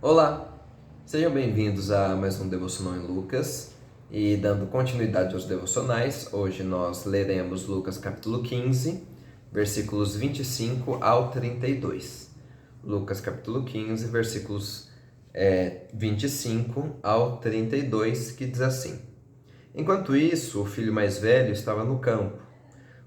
Olá, sejam bem-vindos a mais um Devocional em Lucas. E dando continuidade aos devocionais, hoje nós leremos Lucas capítulo 15, versículos 25 ao 32. Lucas capítulo 15, versículos 25 ao 32, que diz assim: Enquanto isso, o filho mais velho estava no campo.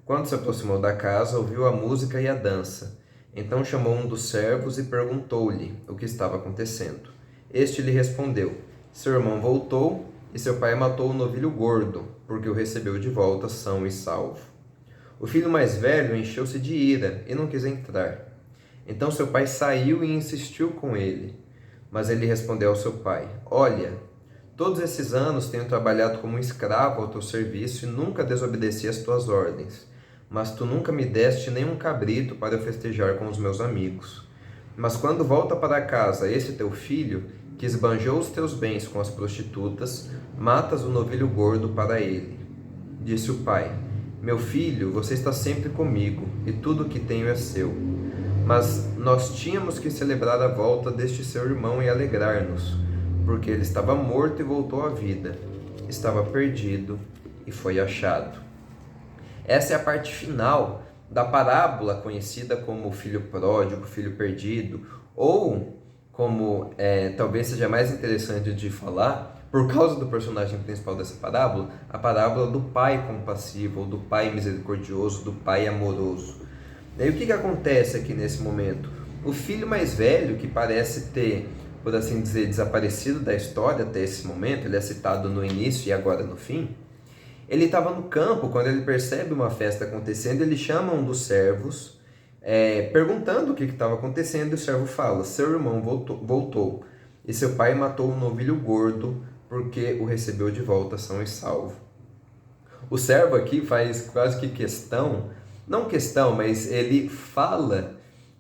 Quando se aproximou da casa, ouviu a música e a dança. Então chamou um dos servos e perguntou-lhe o que estava acontecendo. Este lhe respondeu: Seu irmão voltou e seu pai matou o novilho gordo, porque o recebeu de volta são e salvo. O filho mais velho encheu-se de ira e não quis entrar. Então seu pai saiu e insistiu com ele. Mas ele respondeu ao seu pai: Olha, todos esses anos tenho trabalhado como um escravo ao teu serviço e nunca desobedeci às tuas ordens. Mas tu nunca me deste nenhum cabrito para eu festejar com os meus amigos. Mas quando volta para casa esse teu filho, que esbanjou os teus bens com as prostitutas, matas o novilho gordo para ele. Disse o pai: Meu filho, você está sempre comigo, e tudo o que tenho é seu. Mas nós tínhamos que celebrar a volta deste seu irmão e alegrar-nos, porque ele estava morto e voltou à vida, estava perdido e foi achado. Essa é a parte final da parábola conhecida como o filho pródigo, o filho perdido, ou como talvez seja mais interessante de falar, por causa do personagem principal dessa parábola, a parábola do pai compassivo, ou do pai misericordioso, do pai amoroso. E o que acontece aqui nesse momento? O filho mais velho, que parece ter, por assim dizer, desaparecido da história até esse momento, ele é citado no início e agora no fim, ele estava no campo. Quando ele percebe uma festa acontecendo, ele chama um dos servos, perguntando o que estava acontecendo, e o servo fala: Seu irmão voltou, e seu pai matou um novilho gordo, porque o recebeu de volta são e salvo. O servo aqui faz quase que questão, não questão, mas ele fala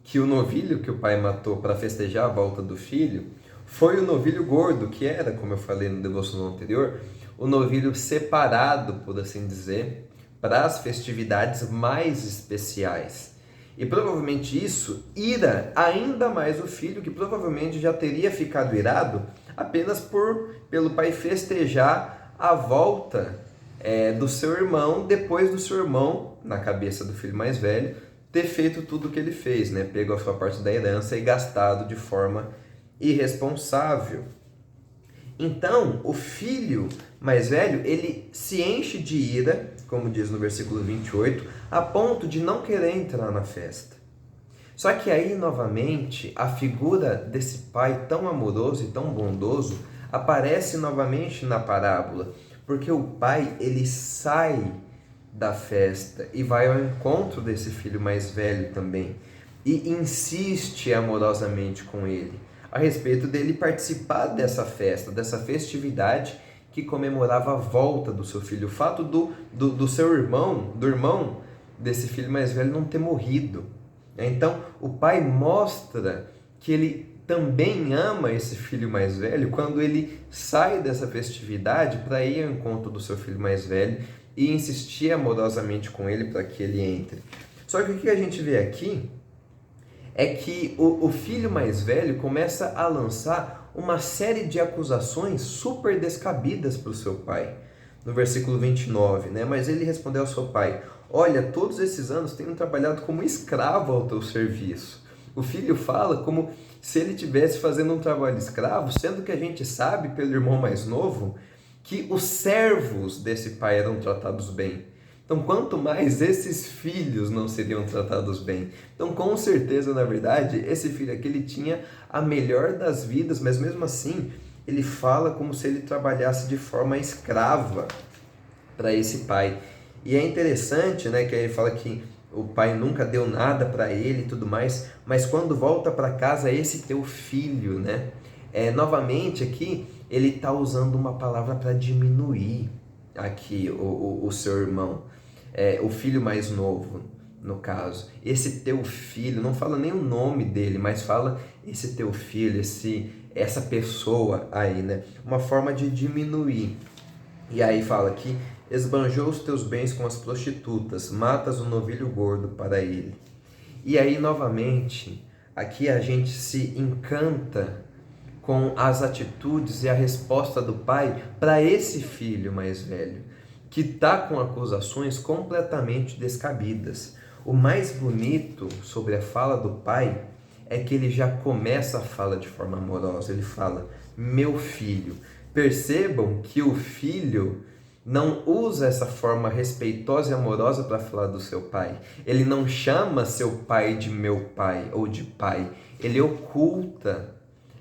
que o novilho que o pai matou para festejar a volta do filho foi o novilho gordo, que era, como eu falei no devocional anterior, o novilho separado, por assim dizer, para as festividades mais especiais. E provavelmente isso ira ainda mais o filho, que provavelmente já teria ficado irado apenas pelo pai festejar a volta do seu irmão, depois do seu irmão, na cabeça do filho mais velho, ter feito tudo o que ele fez, né? Pegou a sua parte da herança e gastado de forma irresponsável. Então, o filho mais velho, ele se enche de ira, como diz no versículo 28, a ponto de não querer entrar na festa. Só que aí, novamente, a figura desse pai tão amoroso e tão bondoso aparece novamente na parábola, porque o pai, ele sai da festa e vai ao encontro desse filho mais velho também, e insiste amorosamente com ele a respeito dele participar dessa festa, dessa festividade que comemorava a volta do seu filho, o fato do seu irmão, do irmão desse filho mais velho não ter morrido. Então o pai mostra que ele também ama esse filho mais velho quando ele sai dessa festividade para ir ao encontro do seu filho mais velho e insistir amorosamente com ele para que ele entre. Só que o que a gente vê aqui é que o filho mais velho começa a lançar uma série de acusações super descabidas para o seu pai. No versículo 29, né? Mas ele respondeu ao seu pai: Olha, todos esses anos tenho trabalhado como escravo ao teu serviço. O filho fala como se ele estivesse fazendo um trabalho escravo, sendo que a gente sabe, pelo irmão mais novo, que os servos desse pai eram tratados bem. Então, quanto mais esses filhos não seriam tratados bem. Então, com certeza, na verdade, esse filho aqui, ele tinha a melhor das vidas, mas mesmo assim, ele fala como se ele trabalhasse de forma escrava para esse pai. E é interessante, né, que ele fala que o pai nunca deu nada para ele e tudo mais, mas quando volta para casa, esse teu filho, né? Novamente aqui, ele está usando uma palavra para diminuir aqui o seu irmão, o filho mais novo, no caso. Esse teu filho, não fala nem o nome dele, mas fala esse teu filho, essa pessoa aí, né? Uma forma de diminuir. E aí fala que esbanjou os teus bens com as prostitutas, matas o novilho gordo para ele. E aí, novamente, aqui a gente se encanta com as atitudes e a resposta do pai para esse filho mais velho, que está com acusações completamente descabidas. O mais bonito sobre a fala do pai é que ele já começa a fala de forma amorosa. Ele fala, meu filho. Percebam que o filho não usa essa forma respeitosa e amorosa para falar do seu pai. Ele não chama seu pai de meu pai ou de pai. Ele oculta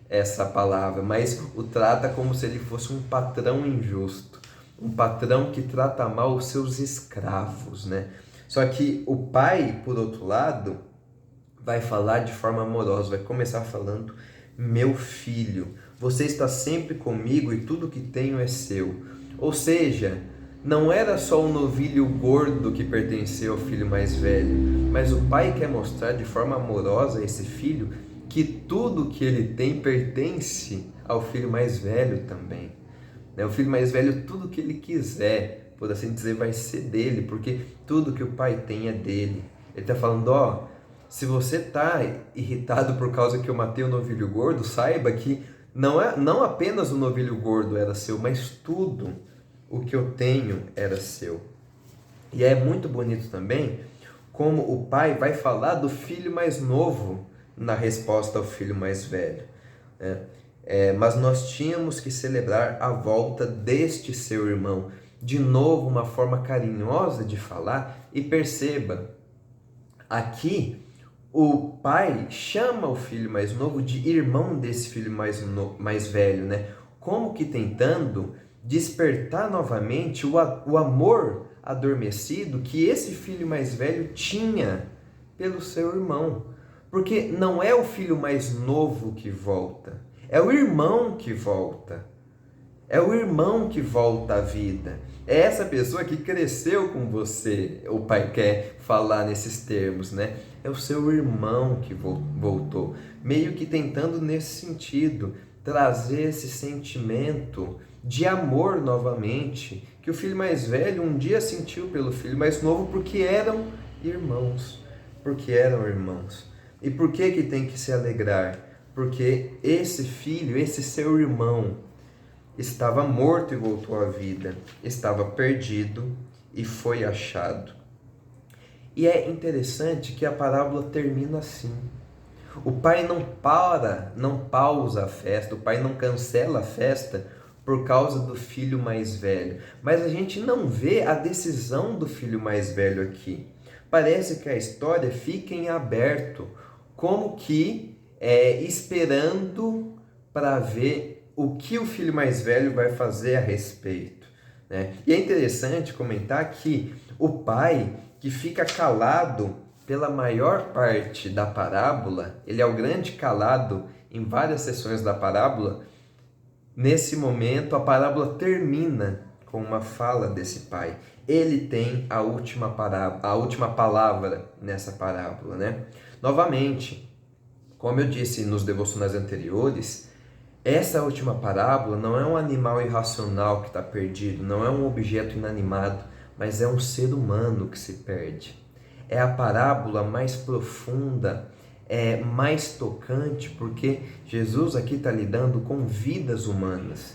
essa palavra, mas o trata como se ele fosse um patrão injusto, um patrão que trata mal os seus escravos, né? Só que o pai, por outro lado, vai falar de forma amorosa, vai começar falando, meu filho, você está sempre comigo e tudo que tenho é seu. Ou seja, não era só o novilho gordo que pertencia ao filho mais velho, mas o pai quer mostrar de forma amorosa a esse filho que tudo que ele tem pertence ao filho mais velho também. O filho mais velho, tudo que ele quiser, por assim dizer, vai ser dele, porque tudo que o pai tem é dele. Ele está falando, ó, se você está irritado por causa que eu matei o novilho gordo, saiba que não apenas o novilho gordo era seu, mas tudo o que eu tenho era seu. E é muito bonito também como o pai vai falar do filho mais novo na resposta ao filho mais velho. Mas nós tínhamos que celebrar a volta deste seu irmão. De novo, uma forma carinhosa de falar. E perceba, aqui o pai chama o filho mais novo de irmão desse filho mais velho, né? Como que tentando despertar novamente o amor adormecido que esse filho mais velho tinha pelo seu irmão. Porque não é o filho mais novo que volta, é o irmão que volta. É o irmão que volta à vida. É essa pessoa que cresceu com você, o pai quer falar nesses termos, né? É o seu irmão que voltou. Meio que tentando nesse sentido, trazer esse sentimento de amor novamente, que o filho mais velho um dia sentiu pelo filho mais novo, porque eram irmãos. Porque eram irmãos. E por que tem que se alegrar? Porque esse filho, esse seu irmão, estava morto e voltou à vida, estava perdido e foi achado. E é interessante que a parábola termina assim. O pai não pausa a festa, o pai não cancela a festa por causa do filho mais velho. Mas a gente não vê a decisão do filho mais velho aqui. Parece que a história fica em aberto, como que esperando para ver o que o filho mais velho vai fazer a respeito, né? E é interessante comentar que o pai, que fica calado pela maior parte da parábola, ele é o grande calado em várias sessões da parábola. Nesse momento, a parábola termina com uma fala desse pai. Ele tem a última palavra nessa parábola, né? Novamente, como eu disse nos devocionais anteriores, essa última parábola não é um animal irracional que está perdido, não é um objeto inanimado, mas é um ser humano que se perde. É a parábola mais profunda, mais tocante, porque Jesus aqui está lidando com vidas humanas.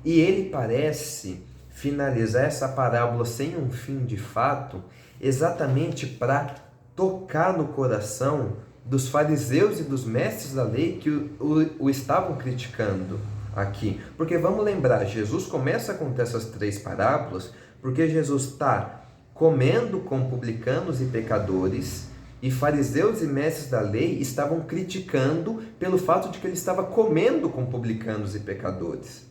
E ele parece finalizar essa parábola sem um fim de fato, exatamente para tocar no coração dos fariseus e dos mestres da lei que o estavam criticando aqui. Porque vamos lembrar, Jesus começa a contar essas 3 parábolas porque Jesus está comendo com publicanos e pecadores, e fariseus e mestres da lei estavam criticando pelo fato de que ele estava comendo com publicanos e pecadores.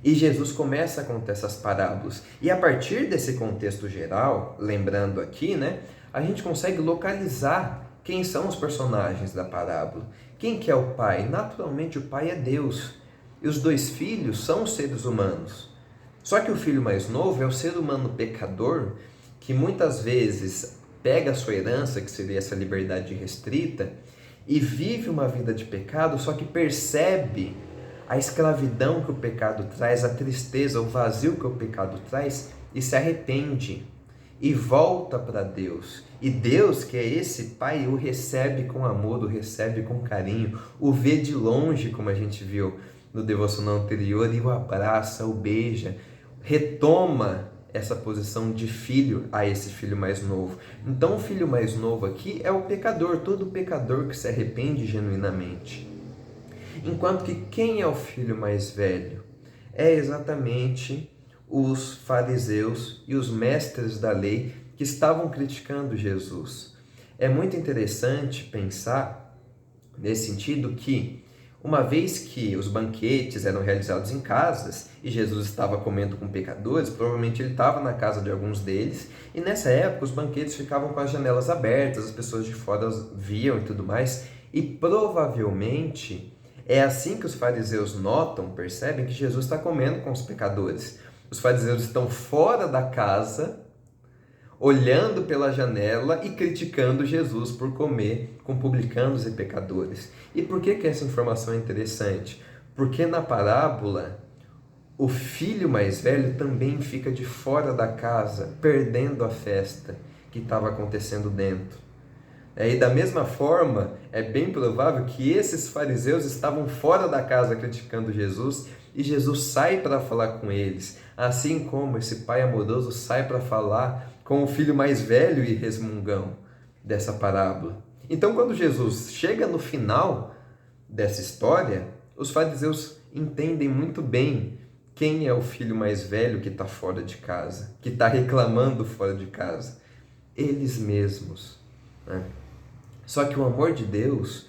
E Jesus começa a contar essas parábolas. E a partir desse contexto geral, lembrando aqui, né, a gente consegue localizar quem são os personagens da parábola. Quem que é o pai? Naturalmente o pai é Deus. E os 2 filhos são os seres humanos. Só que o filho mais novo é o ser humano pecador que muitas vezes pega a sua herança, que seria essa liberdade restrita, e vive uma vida de pecado, só que percebe a escravidão que o pecado traz, a tristeza, o vazio que o pecado traz, e se arrepende. e volta para Deus. E Deus, que é esse Pai, o recebe com amor, o recebe com carinho, o vê de longe, como a gente viu no devocional anterior, e o abraça, o beija, retoma essa posição de filho a esse filho mais novo. Então o filho mais novo aqui é o pecador, todo pecador que se arrepende genuinamente. Enquanto que quem é o filho mais velho? É exatamente os fariseus e os mestres da lei que estavam criticando Jesus. É muito interessante pensar nesse sentido que, uma vez que os banquetes eram realizados em casas e Jesus estava comendo com pecadores, provavelmente ele estava na casa de alguns deles, e nessa época os banquetes ficavam com as janelas abertas, as pessoas de fora viam e tudo mais, e provavelmente é assim que os fariseus notam, percebem que Jesus está comendo com os pecadores. Os fariseus estão fora da casa, olhando pela janela e criticando Jesus por comer com publicanos e pecadores. E por que essa informação é interessante? Porque na parábola, o filho mais velho também fica de fora da casa, perdendo a festa que estava acontecendo dentro. E da mesma forma, é bem provável que esses fariseus estavam fora da casa criticando Jesus e Jesus sai para falar com eles, assim como esse pai amoroso sai para falar com o filho mais velho e resmungão dessa parábola. Então, quando Jesus chega no final dessa história, os fariseus entendem muito bem quem é o filho mais velho que está fora de casa, que está reclamando fora de casa. Eles mesmos, né? Só que o amor de Deus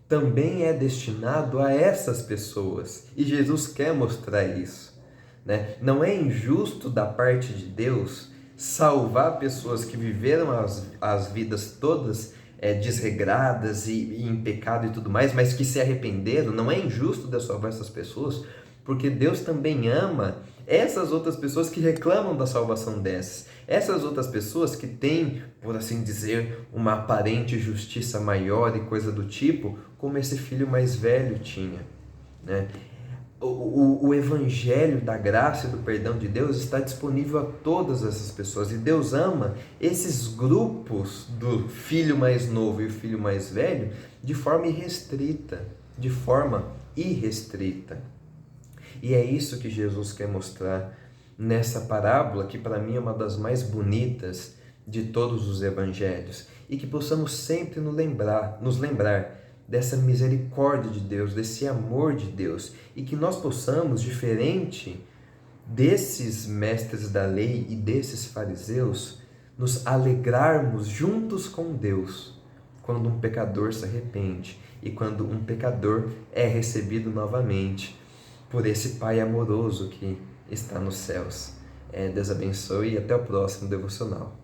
também é destinado a essas pessoas. E Jesus quer mostrar isso, né? Não é injusto da parte de Deus salvar pessoas que viveram as vidas todas desregradas e em pecado e tudo mais, mas que se arrependeram. Não é injusto Deus salvar essas pessoas, porque Deus também ama essas outras pessoas que reclamam da salvação dessas. Essas outras pessoas que têm, por assim dizer, uma aparente justiça maior e coisa do tipo, como esse filho mais velho tinha, né? O evangelho da graça e do perdão de Deus está disponível a todas essas pessoas. E Deus ama esses grupos do filho mais novo e o filho mais velho de forma irrestrita. De forma irrestrita. E é isso que Jesus quer mostrar nessa parábola, que para mim é uma das mais bonitas de todos os evangelhos. E que possamos sempre nos lembrar dessa misericórdia de Deus, desse amor de Deus, e que nós possamos, diferente desses mestres da lei e desses fariseus, nos alegrarmos juntos com Deus quando um pecador se arrepende e quando um pecador é recebido novamente por esse Pai amoroso que está nos céus. Deus abençoe e até o próximo devocional.